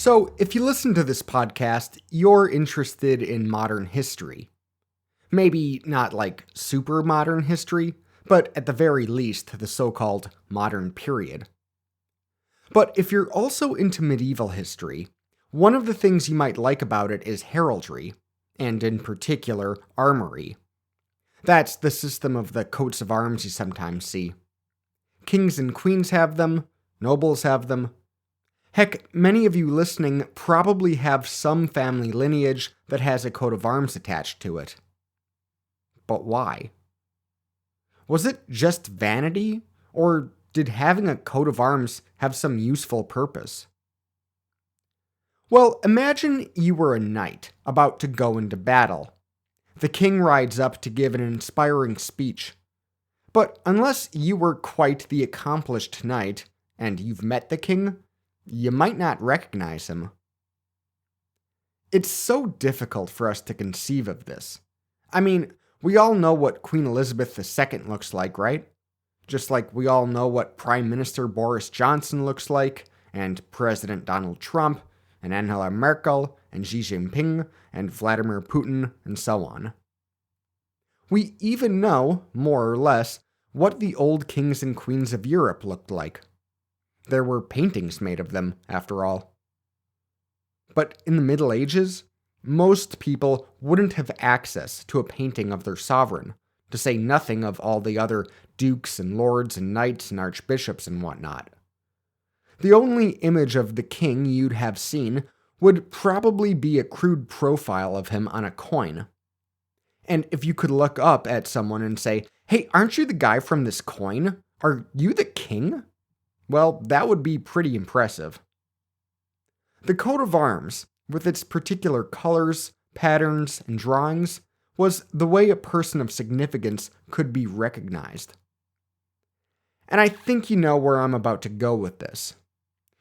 So, if you listen to this podcast, you're interested in modern history. Maybe not like super modern history, but at the very least, the so called modern period. But if you're also into medieval history, one of the things you might like about it is heraldry, and in particular, armory. That's the system of the coats of arms you sometimes see. Kings and queens have them, nobles have them. Heck, many of you listening probably have some family lineage that has a coat of arms attached to it. But why? Was it just vanity, or did having a coat of arms have some useful purpose? Well, imagine you were a knight about to go into battle. The king rides up to give an inspiring speech. But unless you were quite the accomplished knight, and you've met the king, you might not recognize him. It's so difficult for us to conceive of this. I mean, we all know what Queen Elizabeth II looks like, right? Just like we all know what Prime Minister Boris Johnson looks like, and President Donald Trump, and Angela Merkel, and Xi Jinping, and Vladimir Putin, and so on. We even know, more or less, what the old kings and queens of Europe looked like. There were paintings made of them, after all. But in the Middle Ages, most people wouldn't have access to a painting of their sovereign, to say nothing of all the other dukes and lords and knights and archbishops and whatnot. The only image of the king you'd have seen would probably be a crude profile of him on a coin. And if you could look up at someone and say, "Hey, aren't you the guy from this coin? Are you the king?" Well, that would be pretty impressive. The coat of arms, with its particular colors, patterns, and drawings, was the way a person of significance could be recognized. And I think you know where I'm about to go with this.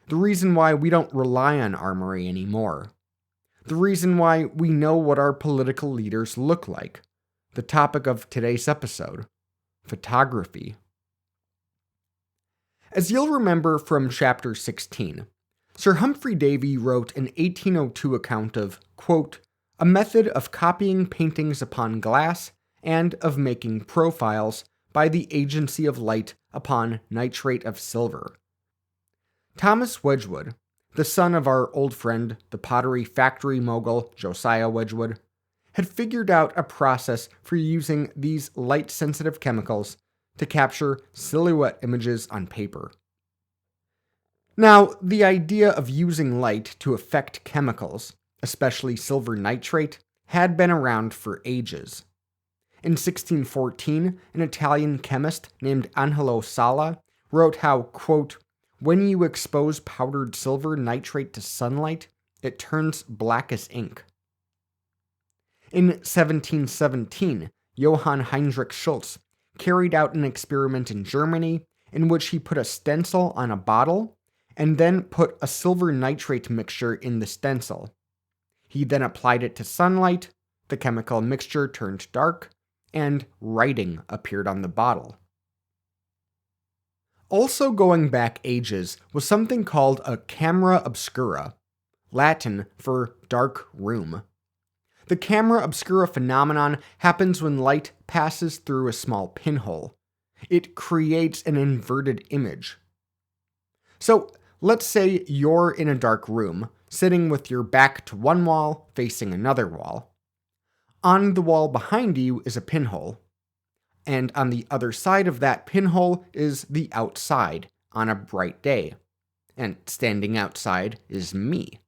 The reason why we don't rely on armory anymore. The reason why we know what our political leaders look like. The topic of today's episode: photography. As you'll remember from chapter 16, Sir Humphrey Davy wrote an 1802 account of, quote, "a method of copying paintings upon glass and of making profiles by the agency of light upon nitrate of silver." Thomas Wedgwood, the son of our old friend, the pottery factory mogul Josiah Wedgwood, had figured out a process for using these light-sensitive chemicals to capture silhouette images on paper. Now, the idea of using light to affect chemicals, especially silver nitrate, had been around for ages. In 1614, an Italian chemist named Angelo Sala wrote how, quote, "when you expose powdered silver nitrate to sunlight, it turns black as ink." In 1717, Johann Heinrich Schultz carried out an experiment in Germany in which he put a stencil on a bottle and then put a silver nitrate mixture in the stencil. He then applied it to sunlight, the chemical mixture turned dark, and writing appeared on the bottle. Also going back ages was something called a camera obscura, Latin for dark room. The camera obscura phenomenon happens when light passes through a small pinhole. It creates an inverted image. So, let's say you're in a dark room, sitting with your back to one wall, facing another wall. On the wall behind you is a pinhole. And on the other side of that pinhole is the outside, on a bright day. And standing outside is me.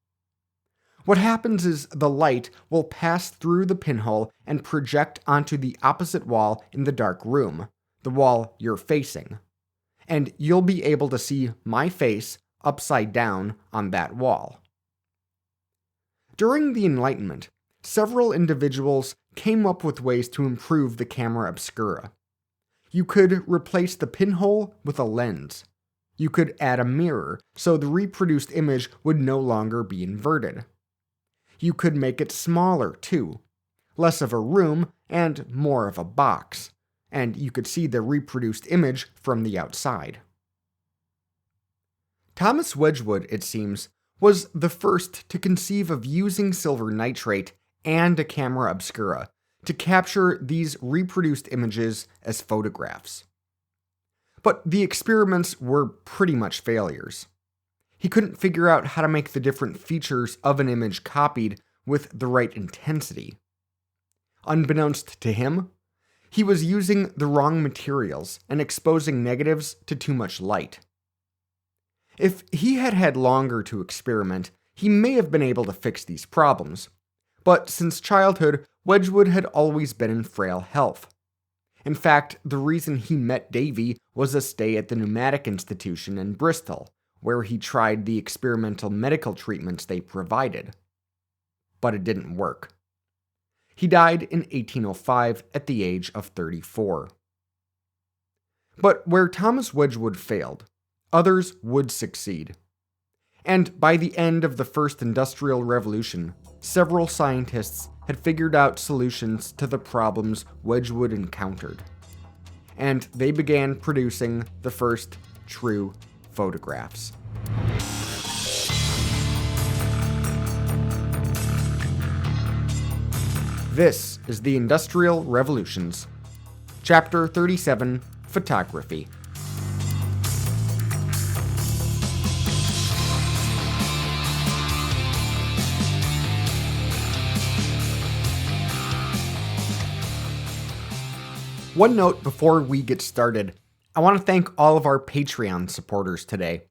What happens is the light will pass through the pinhole and project onto the opposite wall in the dark room, the wall you're facing. And you'll be able to see my face upside down on that wall. During the Enlightenment, several individuals came up with ways to improve the camera obscura. You could replace the pinhole with a lens. You could add a mirror so the reproduced image would no longer be inverted. You could make it smaller, too. Less of a room and more of a box. And you could see the reproduced image from the outside. Thomas Wedgwood, it seems, was the first to conceive of using silver nitrate and a camera obscura to capture these reproduced images as photographs. But the experiments were pretty much failures. He couldn't figure out how to make the different features of an image copied with the right intensity. Unbeknownst to him, he was using the wrong materials and exposing negatives to too much light. If he had had longer to experiment, he may have been able to fix these problems. But since childhood, Wedgwood had always been in frail health. In fact, the reason he met Davy was a stay at the Pneumatic Institution in Bristol, where he tried the experimental medical treatments they provided. But it didn't work. He died in 1805 at the age of 34. But where Thomas Wedgwood failed, others would succeed. And by the end of the First Industrial Revolution, several scientists had figured out solutions to the problems Wedgwood encountered. And they began producing the first true photographs. This is the Industrial Revolutions. Chapter 37, Photography. One note before we get started, I want to thank all of our Patreon supporters today,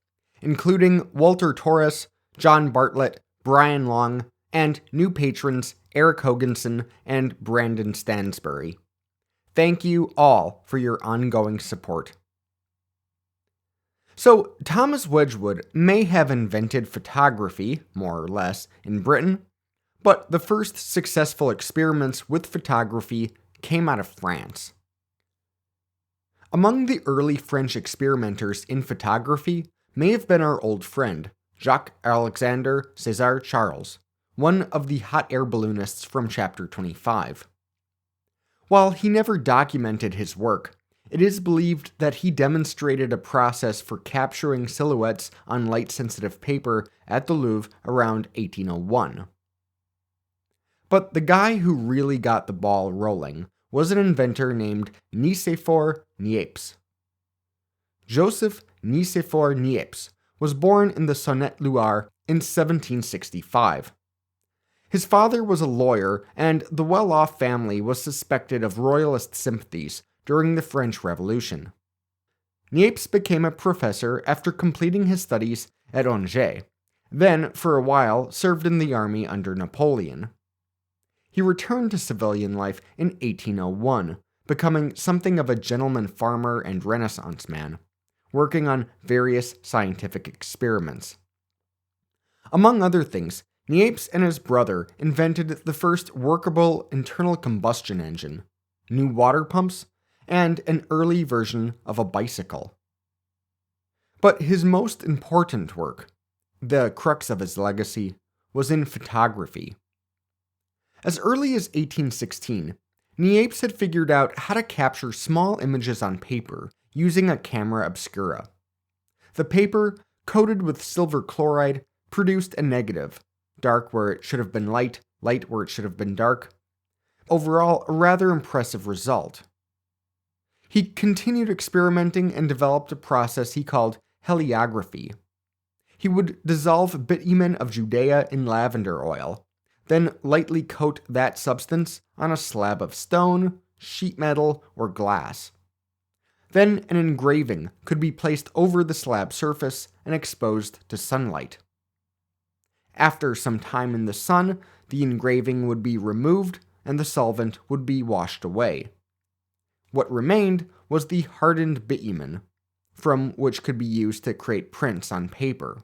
including Walter Torres, John Bartlett, Brian Long, and new patrons Eric Hoganson and Brandon Stansbury. Thank you all for your ongoing support. So, Thomas Wedgwood may have invented photography, more or less, in Britain, but the first successful experiments with photography came out of France. Among the early French experimenters in photography may have been our old friend, Jacques-Alexandre César Charles, one of the hot air balloonists from Chapter 25. While he never documented his work, it is believed that he demonstrated a process for capturing silhouettes on light-sensitive paper at the Louvre around 1801. But the guy who really got the ball rolling was an inventor named Nicéphore Niepce. Joseph Nicéphore Niepce was born in the Saône-et-Loire in 1765. His father was a lawyer, and the well-off family was suspected of royalist sympathies during the French Revolution. Niepce became a professor after completing his studies at Angers, then, for a while, served in the army under Napoleon. He returned to civilian life in 1801, becoming something of a gentleman farmer and Renaissance man, working on various scientific experiments. Among other things, Niepce and his brother invented the first workable internal combustion engine, new water pumps, and an early version of a bicycle. But his most important work, the crux of his legacy, was in photography. As early as 1816, Niepce had figured out how to capture small images on paper using a camera obscura. The paper, coated with silver chloride, produced a negative, dark where it should have been light, light where it should have been dark. Overall, a rather impressive result. He continued experimenting and developed a process he called heliography. He would dissolve bitumen of Judea in lavender oil, then lightly coat that substance on a slab of stone, sheet metal, or glass. Then an engraving could be placed over the slab surface and exposed to sunlight. After some time in the sun, the engraving would be removed and the solvent would be washed away. What remained was the hardened bitumen, from which could be used to create prints on paper.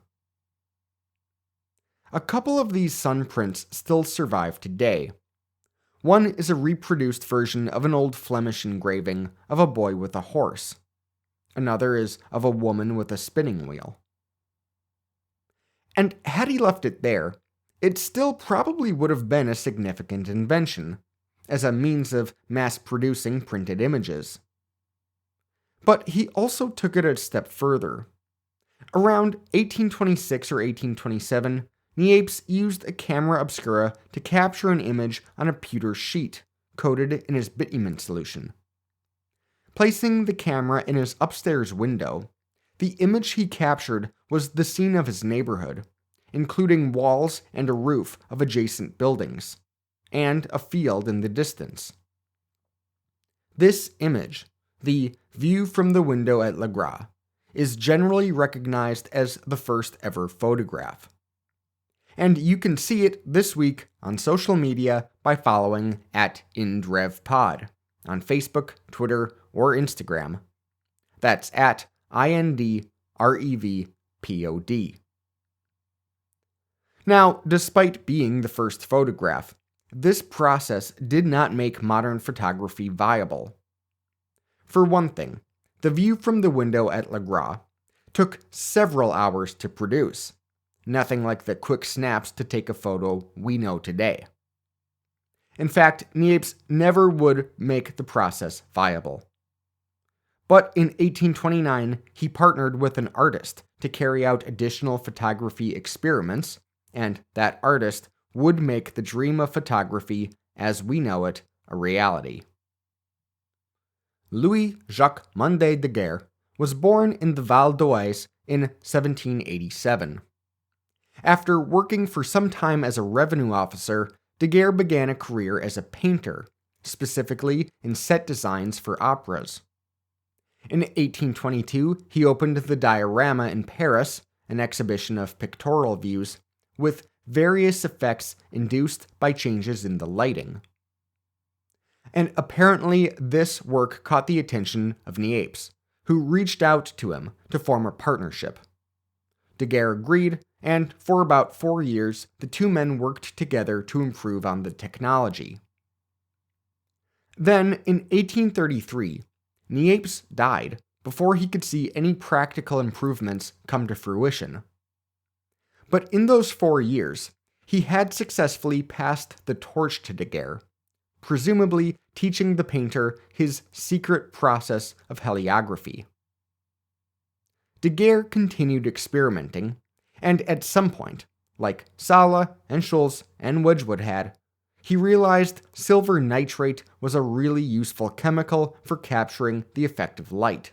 A couple of these sun prints still survive today. One is a reproduced version of an old Flemish engraving of a boy with a horse. Another is of a woman with a spinning wheel. And had he left it there, it still probably would have been a significant invention, as a means of mass-producing printed images. But he also took it a step further. Around 1826 or 1827, Niepce used a camera obscura to capture an image on a pewter sheet, coated in his bitumen solution. Placing the camera in his upstairs window, the image he captured was the scene of his neighborhood, including walls and a roof of adjacent buildings, and a field in the distance. This image, the view from the window at Le Gras, is generally recognized as the first ever photograph. And you can see it this week on social media by following @IndrevPod on Facebook, Twitter, or Instagram. That's @IndrevPod. Now, despite being the first photograph, this process did not make modern photography viable. For one thing, the view from the window at Le Gras took several hours to produce, nothing like the quick snaps to take a photo we know today. In fact, Niepce never would make the process viable. But in 1829, he partnered with an artist to carry out additional photography experiments, and that artist would make the dream of photography as we know it a reality. Louis-Jacques Mondet Daguerre was born in the Val d'Oise in 1787. After working for some time as a revenue officer, Daguerre began a career as a painter, specifically in set designs for operas. In 1822, he opened the Diorama in Paris, an exhibition of pictorial views, with various effects induced by changes in the lighting. And apparently this work caught the attention of Niepce, who reached out to him to form a partnership. Daguerre agreed, and for about 4 years, the two men worked together to improve on the technology. Then, in 1833, Niepce died before he could see any practical improvements come to fruition. But in those 4 years, he had successfully passed the torch to Daguerre, presumably teaching the painter his secret process of heliography. Daguerre continued experimenting, and at some point, like Sala and Schulze and Wedgwood had, he realized silver nitrate was a really useful chemical for capturing the effect of light.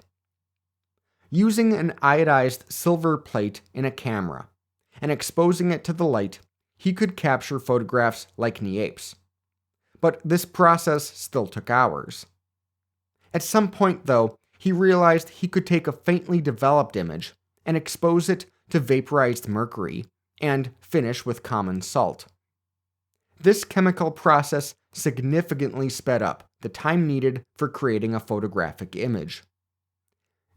Using an iodized silver plate in a camera and exposing it to the light, he could capture photographs like Niepce. But this process still took hours. At some point, though, he realized he could take a faintly developed image and expose it to vaporized mercury and finish with common salt. This chemical process significantly sped up the time needed for creating a photographic image.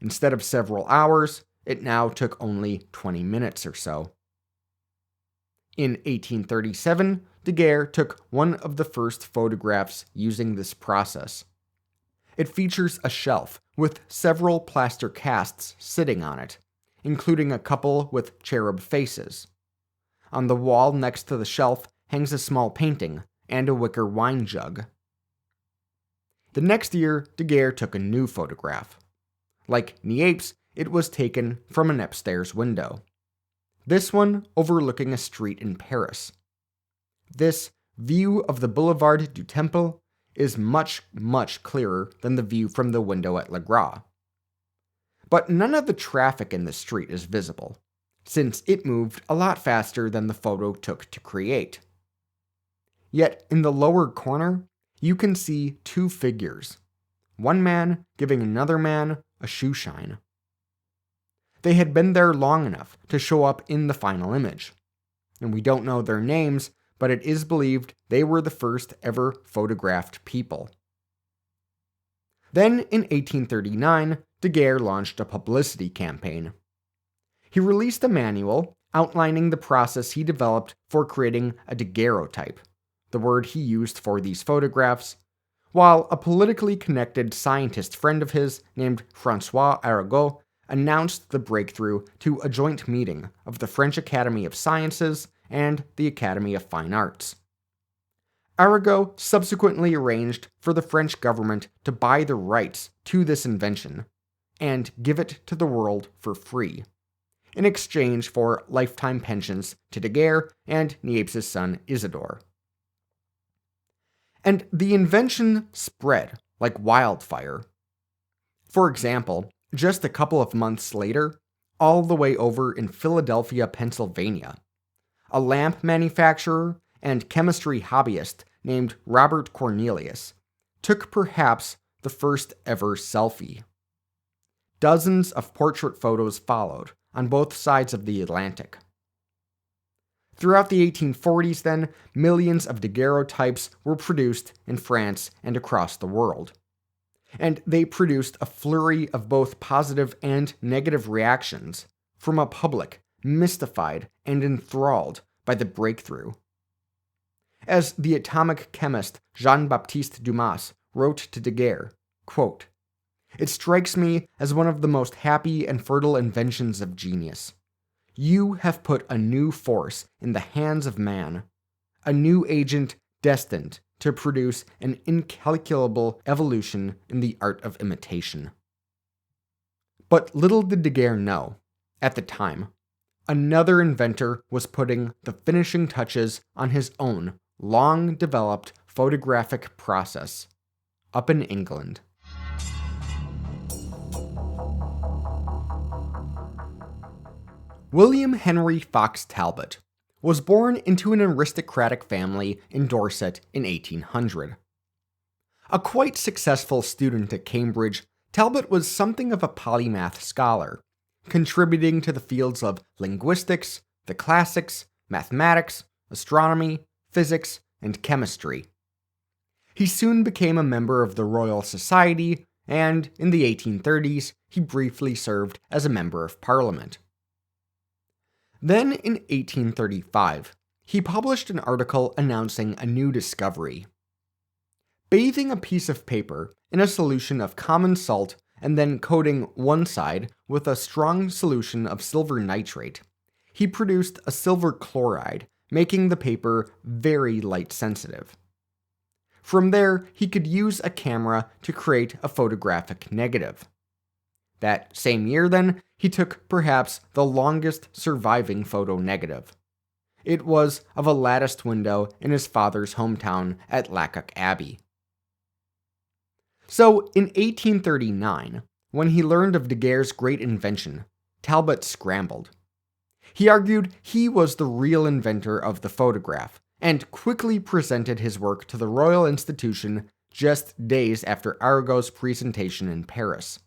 Instead of several hours, it now took only 20 minutes or so. In 1837, Daguerre took one of the first photographs using this process. It features a shelf with several plaster casts sitting on it, including a couple with cherub faces. On the wall next to the shelf hangs a small painting and a wicker wine jug. The next year, Daguerre took a new photograph. Like Niepce, it was taken from an upstairs window. This one overlooking a street in Paris. This view of the Boulevard du Temple is much, much clearer than the view from the window at Le Gras. But none of the traffic in the street is visible, since it moved a lot faster than the photo took to create. Yet in the lower corner, you can see two figures, one man giving another man a shoe shine. They had been there long enough to show up in the final image, and we don't know their names, but it is believed they were the first ever photographed people. Then, in 1839, Daguerre launched a publicity campaign. He released a manual outlining the process he developed for creating a daguerreotype, the word he used for these photographs, while a politically connected scientist friend of his named François Arago announced the breakthrough to a joint meeting of the French Academy of Sciences and the Academy of Fine Arts. Arago subsequently arranged for the French government to buy the rights to this invention and give it to the world for free, in exchange for lifetime pensions to Daguerre and Niepce's son Isidore. And the invention spread like wildfire. For example, just a couple of months later, all the way over in Philadelphia, Pennsylvania, a lamp manufacturer and chemistry hobbyist named Robert Cornelius took perhaps the first ever selfie. Dozens of portrait photos followed on both sides of the Atlantic. Throughout the 1840s, then, millions of daguerreotypes were produced in France and across the world. And they produced a flurry of both positive and negative reactions from a public mystified and enthralled by the breakthrough. As the atomic chemist Jean-Baptiste Dumas wrote to Daguerre, quote, "It strikes me as one of the most happy and fertile inventions of genius. You have put a new force in the hands of man, a new agent destined to produce an incalculable evolution in the art of imitation." But little did Daguerre know, at the time, another inventor was putting the finishing touches on his own long-developed photographic process up in England. William Henry Fox Talbot was born into an aristocratic family in Dorset in 1800. A quite successful student at Cambridge, Talbot was something of a polymath scholar, contributing to the fields of linguistics, the classics, mathematics, astronomy, physics, and chemistry. He soon became a member of the Royal Society, and in the 1830s, he briefly served as a member of Parliament. Then, in 1835, he published an article announcing a new discovery. Bathing a piece of paper in a solution of common salt and then coating one side with a strong solution of silver nitrate, he produced a silver chloride, making the paper very light sensitive. From there, he could use a camera to create a photographic negative. That same year, then, he took perhaps the longest surviving photo negative. It was of a latticed window in his father's hometown at Lacock Abbey. So, in 1839, when he learned of Daguerre's great invention, Talbot scrambled. He argued he was the real inventor of the photograph, and quickly presented his work to the Royal Institution just days after Arago's presentation in Paris.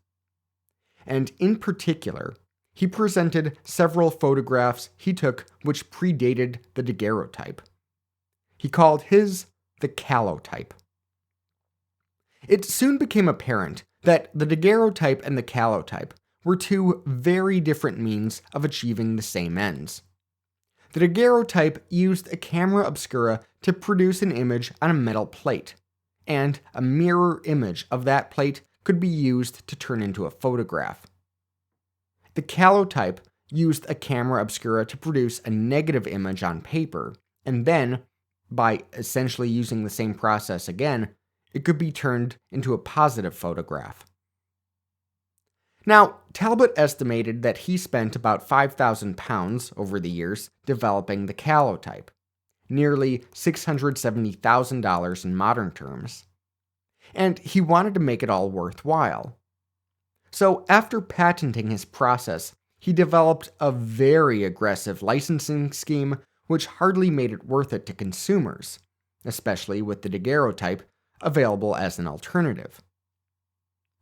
And in particular, he presented several photographs he took which predated the daguerreotype. He called his the calotype. It soon became apparent that the daguerreotype and the calotype were two very different means of achieving the same ends. The daguerreotype used a camera obscura to produce an image on a metal plate, and a mirror image of that plate could be used to turn into a photograph. The calotype used a camera obscura to produce a negative image on paper, and then, by essentially using the same process again, it could be turned into a positive photograph. Now, Talbot estimated that he spent about £5,000 over the years developing the calotype, nearly $670,000 in modern terms. And he wanted to make it all worthwhile. So, after patenting his process, he developed a very aggressive licensing scheme which hardly made it worth it to consumers, especially with the daguerreotype available as an alternative.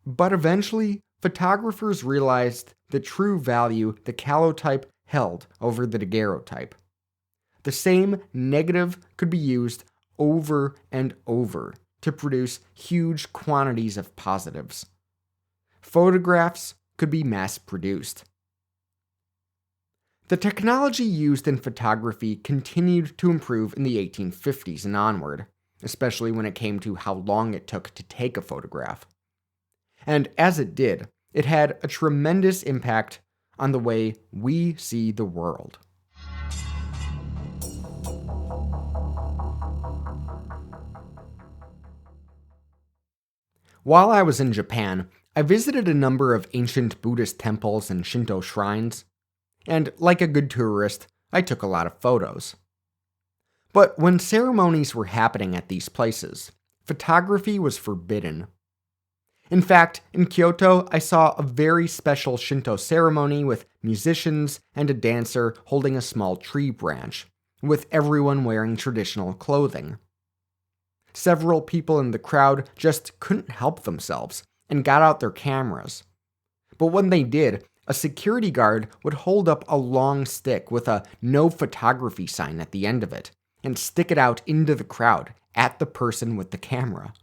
But eventually, photographers realized the true value the calotype held over the daguerreotype. The same negative could be used over and over to produce huge quantities of positives. Photographs could be mass-produced. The technology used in photography continued to improve in the 1850s and onward, especially when it came to how long it took to take a photograph. And as it did, it had a tremendous impact on the way we see the world. While I was in Japan, I visited a number of ancient Buddhist temples and Shinto shrines. and like a good tourist, I took a lot of photos. But when ceremonies were happening at these places, photography was forbidden. In fact, in Kyoto, I saw a very special Shinto ceremony with musicians and a dancer holding a small tree branch, with everyone wearing traditional clothing. Several people in the crowd just couldn't help themselves and got out their cameras. But when they did, a security guard would hold up a long stick with a no photography sign at the end of it and stick it out into the crowd at the person with the camera.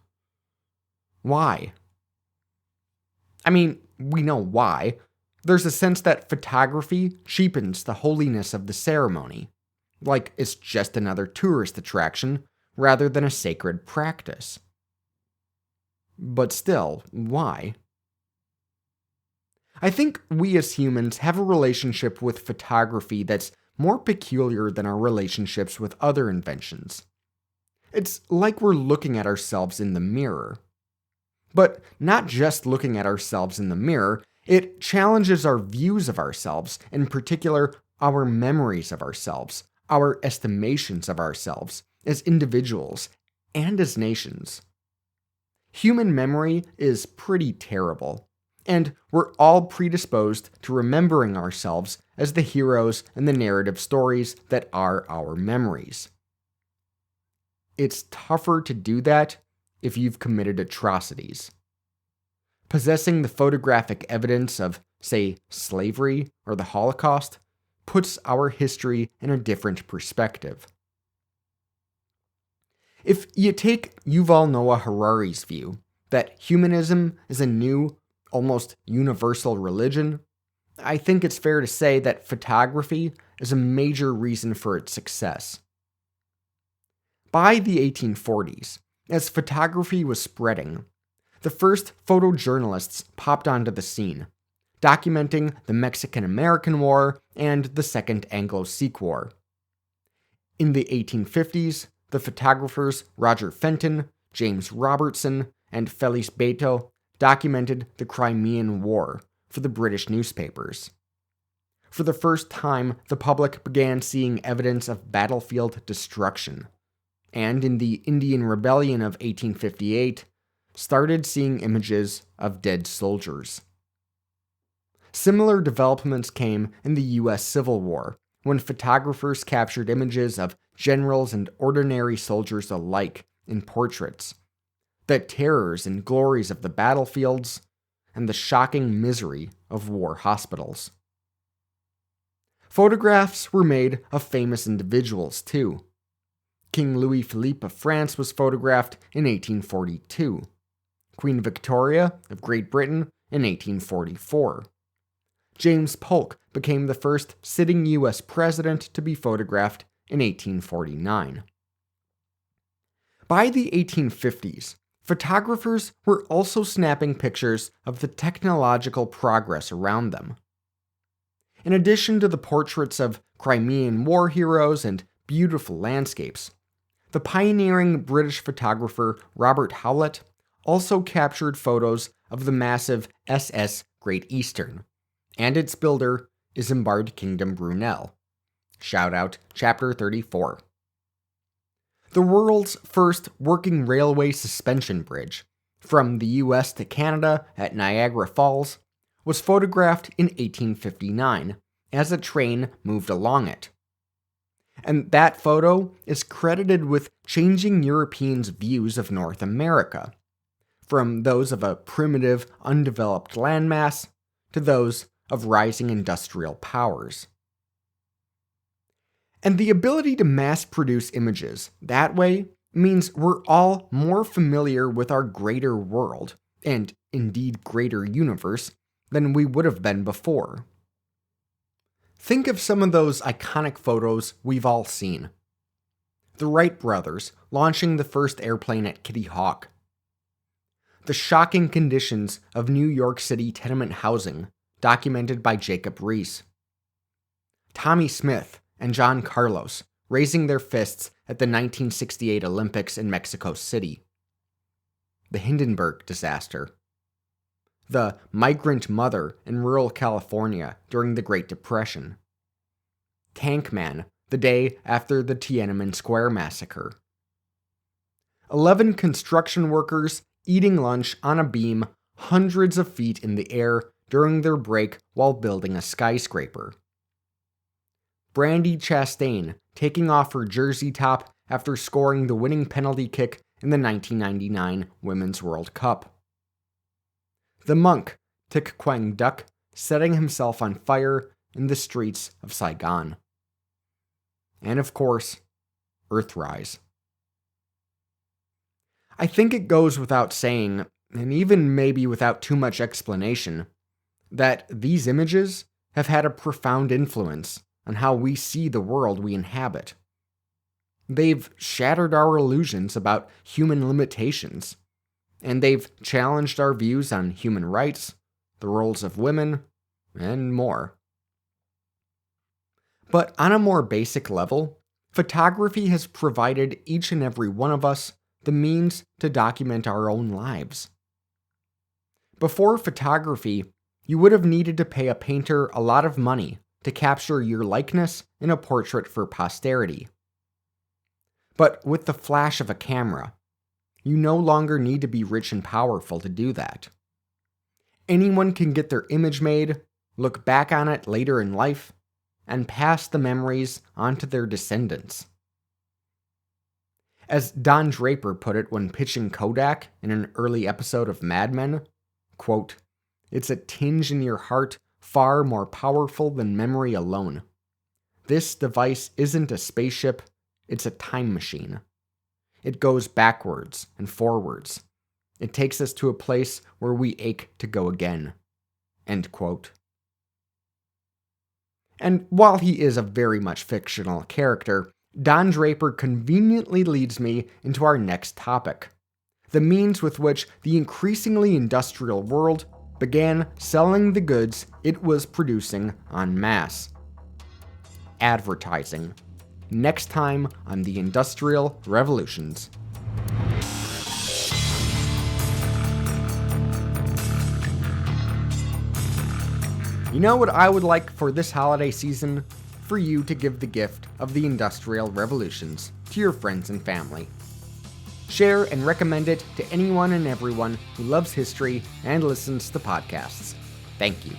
Why? I mean, we know why. There's a sense that photography cheapens the holiness of the ceremony, like it's just another tourist attraction rather than a sacred practice. But still, why? I think we as humans have a relationship with photography that's more peculiar than our relationships with other inventions. It's like we're looking at ourselves in the mirror. But not just looking at ourselves in the mirror, it challenges our views of ourselves, in particular, our memories of ourselves, our estimations of ourselves as individuals and as nations. Human memory is pretty terrible, and we're all predisposed to remembering ourselves as the heroes in the narrative stories that are our memories. It's tougher to do that if you've committed atrocities. Possessing the photographic evidence of, say, slavery or the Holocaust puts our history in a different perspective. If you take Yuval Noah Harari's view that humanism is a new, almost universal religion, I think it's fair to say that photography is a major reason for its success. By the 1840s, as photography was spreading, the first photojournalists popped onto the scene, documenting the Mexican-American War and the Second Anglo-Sikh War. In the 1850s, the photographers Roger Fenton, James Robertson, and Felice Beto documented the Crimean War for the British newspapers. For the first time, the public began seeing evidence of battlefield destruction, and in the Indian Rebellion of 1858, started seeing images of dead soldiers. Similar developments came in the US Civil War, when photographers captured images of generals and ordinary soldiers alike in portraits, the terrors and glories of the battlefields, and the shocking misery of war hospitals. Photographs were made of famous individuals, too. King Louis Philippe of France was photographed in 1842. Queen Victoria of Great Britain in 1844. James Polk became the first sitting U.S. president to be photographed in 1849. By the 1850s, photographers were also snapping pictures of the technological progress around them. In addition to the portraits of Crimean War heroes and beautiful landscapes, the pioneering British photographer Robert Howlett also captured photos of the massive SS Great Eastern and its builder, Isambard Kingdom Brunel. Shout out Chapter 34. The world's first working railway suspension bridge, from the US to Canada at Niagara Falls, was photographed in 1859 as a train moved along it. And that photo is credited with changing Europeans' views of North America, from those of a primitive, undeveloped landmass to those of rising industrial powers. And the ability to mass-produce images that way means we're all more familiar with our greater world, and indeed greater universe, than we would have been before. Think of some of those iconic photos we've all seen. The Wright brothers launching the first airplane at Kitty Hawk. The shocking conditions of New York City tenement housing, documented by Jacob Riis. Tommie Smith and John Carlos raising their fists at the 1968 Olympics in Mexico City. The Hindenburg disaster. The migrant mother in rural California during the Great Depression. Tank Man, the day after the Tiananmen Square massacre. 11 construction workers eating lunch on a beam hundreds of feet in the air during their break while building a skyscraper. Brandi Chastain taking off her jersey top after scoring the winning penalty kick in the 1999 Women's World Cup. The monk, Thich Quang Duc, setting himself on fire in the streets of Saigon. And of course, Earthrise. I think it goes without saying, and even maybe without too much explanation, that these images have had a profound influence on how we see the world we inhabit. They've shattered our illusions about human limitations, and they've challenged our views on human rights, the roles of women, and more. But on a more basic level, photography has provided each and every one of us the means to document our own lives. Before photography, you would have needed to pay a painter a lot of money to capture your likeness in a portrait for posterity. But with the flash of a camera, you no longer need to be rich and powerful to do that. Anyone can get their image made, look back on it later in life, and pass the memories on to their descendants. As Don Draper put it when pitching Kodak in an early episode of Mad Men, quote, "It's a tinge in your heart far more powerful than memory alone. This device isn't a spaceship, it's a time machine. It goes backwards and forwards. It takes us to a place where we ache to go again." End quote. And while he is a very much fictional character, Don Draper conveniently leads me into our next topic: the means with which the increasingly industrial world began selling the goods it was producing en masse. Advertising. Next time on the Industrial Revolutions. You know what I would like for this holiday season? For you to give the gift of the Industrial Revolutions to your friends and family. Share and recommend it to anyone and everyone who loves history and listens to podcasts. Thank you.